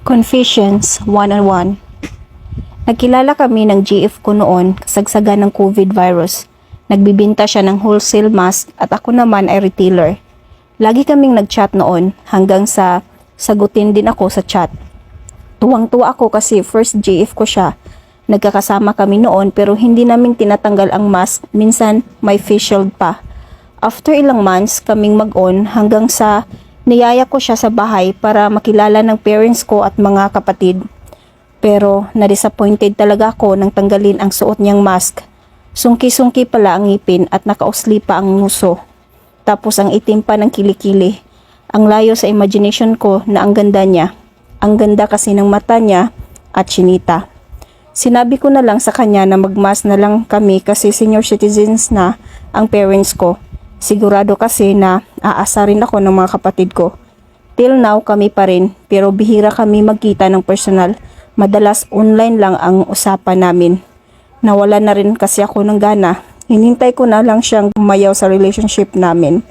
Confessions 101. Nagkilala kami ng GF ko noon kasagsagan ng COVID virus. Nagbibinta siya ng wholesale mask at ako naman ay retailer. Lagi kaming nagchat noon hanggang sa sagutin din ako sa chat. Tuwang-tuwa ako kasi first GF ko siya. Nagkakasama kami noon pero hindi namin tinatanggal ang mask, minsan may face shield pa. After ilang months kaming mag-on hanggang sa niyaya ko siya sa bahay para makilala ng parents ko at mga kapatid. Pero na-disappointed talaga ako nang tanggalin ang suot niyang mask. Sungki-sungki pala ang ngipin at nakausli pa ang nguso. Tapos ang itim pa ng kilikili. Ang layo sa imagination ko na ang ganda niya. Ang ganda kasi ng mata niya at chinita. Sinabi ko na lang sa kanya na magmask na lang kami kasi senior citizens na ang parents ko. Sigurado kasi na aasarin ako ng mga kapatid ko. Till now kami pa rin pero bihira kami magkita ng personal. Madalas online lang ang usapan namin. Nawala na rin kasi ako ng gana. Hinintay ko na lang siyang umayaw sa relationship namin.